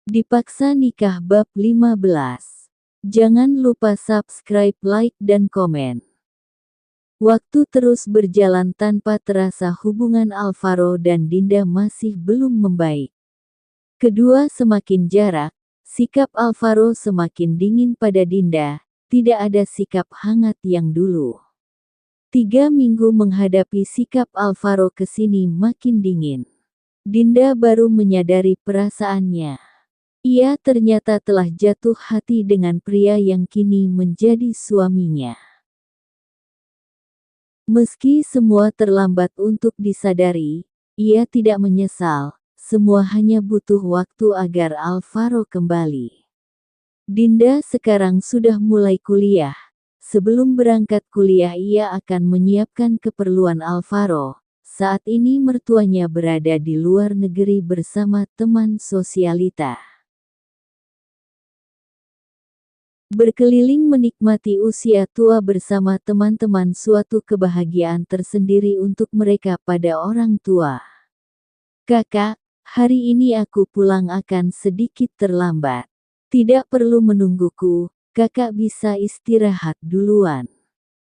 Dipaksa nikah bab 15. Jangan lupa subscribe, like, dan komen. Waktu terus berjalan tanpa terasa hubungan Alvaro dan Dinda masih belum membaik. Kedua semakin jarak, sikap Alvaro semakin dingin pada Dinda, tidak ada sikap hangat yang dulu. 3 minggu menghadapi sikap Alvaro kesini makin dingin. Dinda baru menyadari perasaannya. Ia ternyata telah jatuh hati dengan pria yang kini menjadi suaminya. Meski semua terlambat untuk disadari, ia tidak menyesal, semua hanya butuh waktu agar Alvaro kembali. Dinda sekarang sudah mulai kuliah. Sebelum berangkat kuliah ia akan menyiapkan keperluan Alvaro. Saat ini mertuanya berada di luar negeri bersama teman sosialita. Berkeliling menikmati usia tua bersama teman-teman suatu kebahagiaan tersendiri untuk mereka pada orang tua. Kakak, hari ini aku pulang akan sedikit terlambat. Tidak perlu menungguku, kakak bisa istirahat duluan.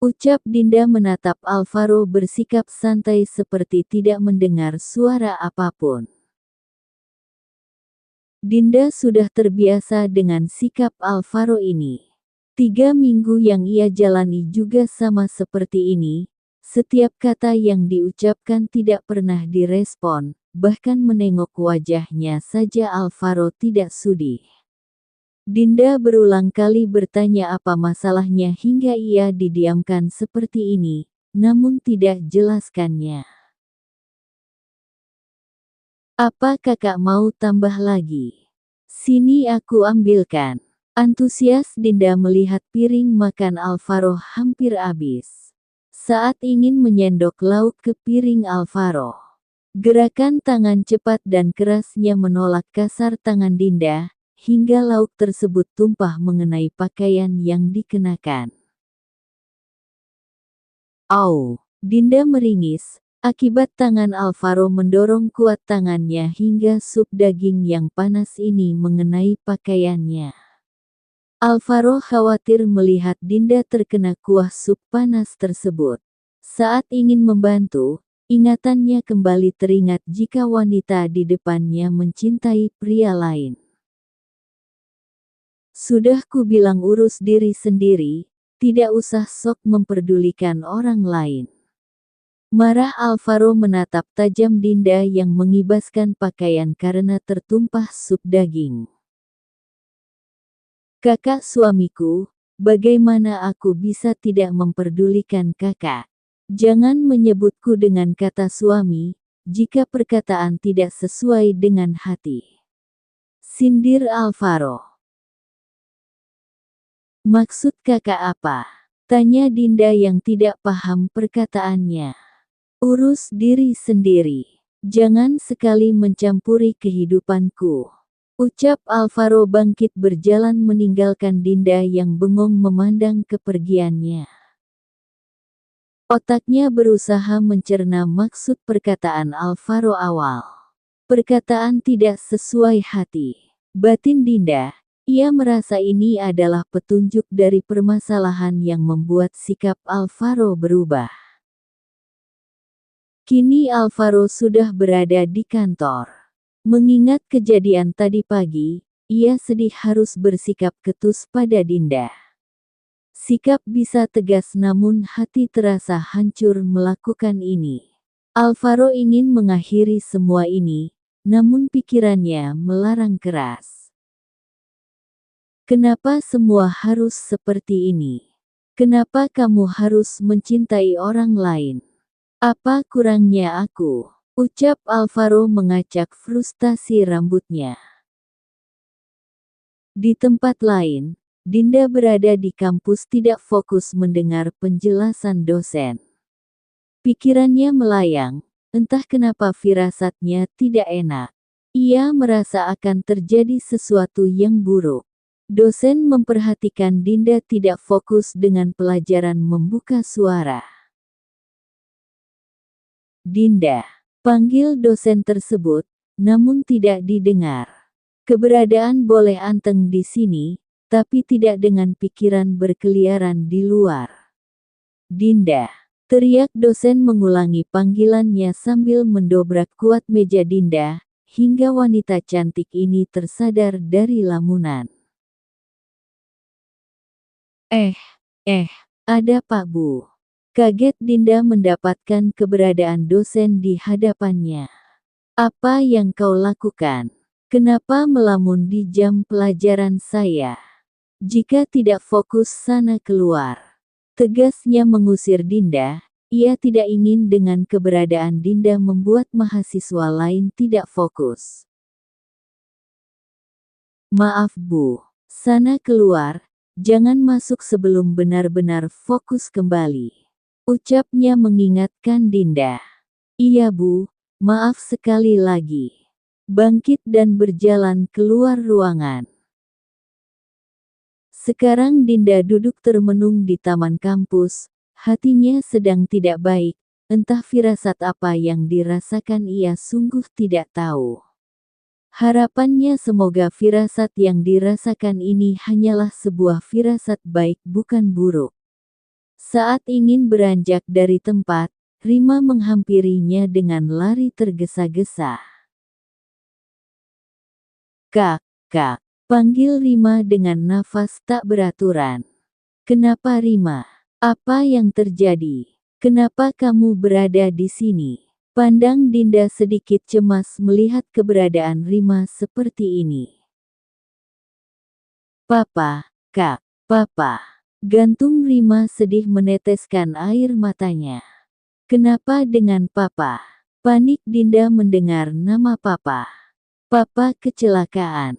Ucap Dinda menatap Alvaro bersikap santai seperti tidak mendengar suara apapun. Dinda sudah terbiasa dengan sikap Alvaro ini. 3 minggu yang ia jalani juga sama seperti ini. Setiap kata yang diucapkan tidak pernah direspon, bahkan menengok wajahnya saja Alvaro tidak sudi. Dinda berulang kali bertanya apa masalahnya hingga ia didiamkan seperti ini, namun tidak jelaskannya. Apa kakak mau tambah lagi? Sini aku ambilkan. Antusias Dinda melihat piring makan Alvaro hampir habis. Saat ingin menyendok lauk ke piring Alvaro. Gerakan tangan cepat dan kerasnya menolak kasar tangan Dinda, hingga lauk tersebut tumpah mengenai pakaian yang dikenakan. Au! Dinda meringis. Akibat tangan Alvaro mendorong kuat tangannya hingga sup daging yang panas ini mengenai pakaiannya. Alvaro khawatir melihat Dinda terkena kuah sup panas tersebut. Saat ingin membantu, ingatannya kembali teringat jika wanita di depannya mencintai pria lain. Sudah kubilang urus diri sendiri, tidak usah sok memperdulikan orang lain. Marah Alvaro menatap tajam Dinda yang mengibaskan pakaian karena tertumpah sup daging. Kakak suamiku, bagaimana aku bisa tidak memperdulikan kakak? Jangan menyebutku dengan kata suami, jika perkataan tidak sesuai dengan hati. Sindir Alvaro. Maksud kakak apa? Tanya Dinda yang tidak paham perkataannya. Urus diri sendiri. Jangan sekali mencampuri kehidupanku. Ucap Alvaro bangkit berjalan meninggalkan Dinda yang bengong memandang kepergiannya. Otaknya berusaha mencerna maksud perkataan Alvaro awal. Perkataan tidak sesuai hati. Batin Dinda, ia merasa ini adalah petunjuk dari permasalahan yang membuat sikap Alvaro berubah. Kini Alvaro sudah berada di kantor. Mengingat kejadian tadi pagi, ia sedih harus bersikap ketus pada Dinda. Sikap bisa tegas namun hati terasa hancur melakukan ini. Alvaro ingin mengakhiri semua ini, namun pikirannya melarang keras. Kenapa semua harus seperti ini? Kenapa kamu harus mencintai orang lain? Apa kurangnya aku? Ucap Alvaro mengacak frustasi rambutnya. Di tempat lain, Dinda berada di kampus tidak fokus mendengar penjelasan dosen. Pikirannya melayang, entah kenapa firasatnya tidak enak. Ia merasa akan terjadi sesuatu yang buruk. Dosen memperhatikan Dinda tidak fokus dengan pelajaran membuka suara. Dinda, panggil dosen tersebut, namun tidak didengar. Keberadaan boleh anteng di sini, tapi tidak dengan pikiran berkeliaran di luar. Dinda, teriak dosen mengulangi panggilannya sambil mendobrak kuat meja Dinda, hingga wanita cantik ini tersadar dari lamunan. Ada Pak Bu. Kaget Dinda mendapatkan keberadaan dosen di hadapannya. Apa yang kau lakukan? Kenapa melamun di jam pelajaran saya? Jika tidak fokus sana keluar. Tegasnya mengusir Dinda, ia tidak ingin dengan keberadaan Dinda membuat mahasiswa lain tidak fokus. Maaf Bu, sana keluar, jangan masuk sebelum benar-benar fokus kembali. Ucapnya mengingatkan Dinda. Iya Bu, maaf sekali lagi. Bangkit dan berjalan keluar ruangan. Sekarang Dinda duduk termenung di taman kampus, hatinya sedang tidak baik, entah firasat apa yang dirasakan ia sungguh tidak tahu. Harapannya semoga firasat yang dirasakan ini hanyalah sebuah firasat baik bukan buruk. Saat ingin beranjak dari tempat, Rima menghampirinya dengan lari tergesa-gesa. Kak, panggil Rima dengan nafas tak beraturan. Kenapa Rima? Apa yang terjadi? Kenapa kamu berada di sini? Pandang Dinda sedikit cemas melihat keberadaan Rima seperti ini. Papa, Kak, Papa. Gantung Rima sedih meneteskan air matanya. Kenapa dengan Papa? Panik Dinda mendengar nama Papa. Papa kecelakaan.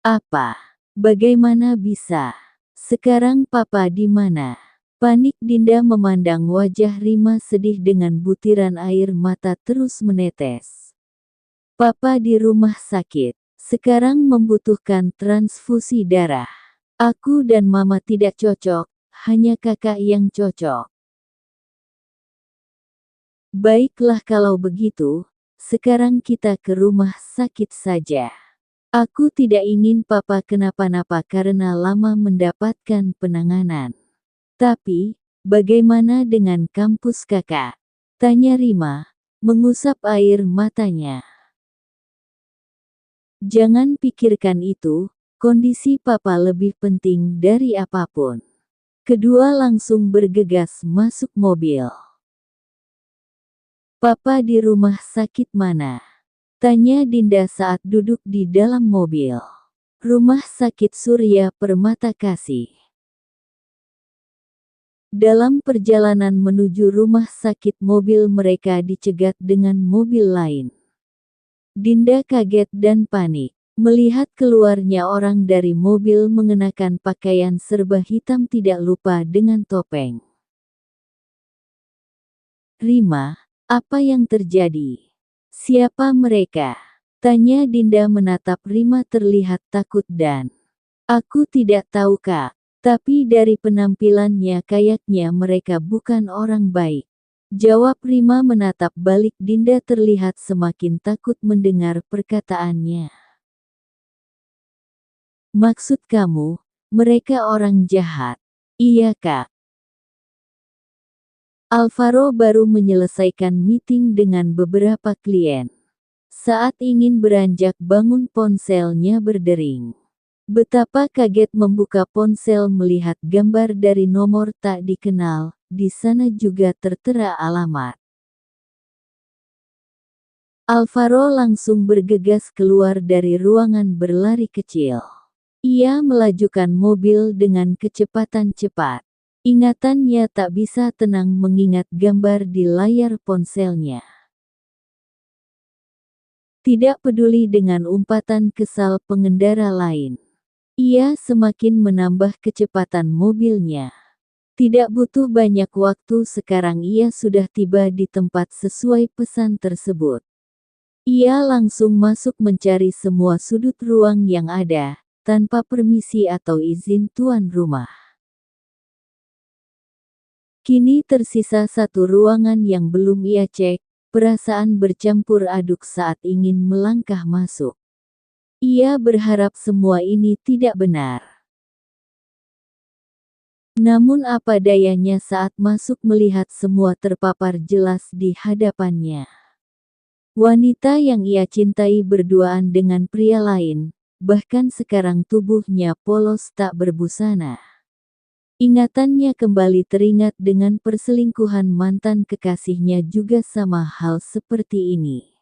Apa? Bagaimana bisa? Sekarang Papa di mana? Panik Dinda memandang wajah Rima sedih dengan butiran air mata terus menetes. Papa di rumah sakit. Sekarang membutuhkan transfusi darah. Aku dan Mama tidak cocok, hanya kakak yang cocok. Baiklah kalau begitu. Sekarang kita ke rumah sakit saja. Aku tidak ingin Papa kenapa-napa karena lama mendapatkan penanganan. Tapi, bagaimana dengan kampus kakak? Tanya Rima, mengusap air matanya. Jangan pikirkan itu, kondisi Papa lebih penting dari apapun. Kedua langsung bergegas masuk mobil. Papa di rumah sakit mana? Tanya Dinda saat duduk di dalam mobil. Rumah sakit Surya Permata Kasih. Dalam perjalanan menuju rumah sakit mobil mereka dicegat dengan mobil lain. Dinda kaget dan panik. Melihat keluarnya orang dari mobil mengenakan pakaian serba hitam tidak lupa dengan topeng. Rima, apa yang terjadi? Siapa mereka? Tanya Dinda menatap Rima terlihat takut dan. Aku tidak tahu Kak, tapi dari penampilannya kayaknya mereka bukan orang baik. Jawab Rima menatap balik Dinda terlihat semakin takut mendengar perkataannya. Maksud kamu, mereka orang jahat? Iya Kak. Alvaro baru menyelesaikan meeting dengan beberapa klien. Saat ingin beranjak bangun ponselnya berdering. Betapa kaget membuka ponsel melihat gambar dari nomor tak dikenal, di sana juga tertera alamat. Alvaro langsung bergegas keluar dari ruangan berlari kecil. Ia melajukan mobil dengan kecepatan cepat. Ingatannya tak bisa tenang mengingat gambar di layar ponselnya. Tidak peduli dengan umpatan kesal pengendara lain. Ia semakin menambah kecepatan mobilnya. Tidak butuh banyak waktu sekarang ia sudah tiba di tempat sesuai pesan tersebut. Ia langsung masuk mencari semua sudut ruang yang ada, tanpa permisi atau izin tuan rumah. Kini tersisa satu ruangan yang belum ia cek, perasaan bercampur aduk saat ingin melangkah masuk. Ia berharap semua ini tidak benar. Namun apa dayanya saat masuk melihat semua terpapar jelas di hadapannya. Wanita yang ia cintai berduaan dengan pria lain, bahkan sekarang tubuhnya polos tak berbusana. Ingatannya kembali teringat dengan perselingkuhan mantan kekasihnya juga sama hal seperti ini.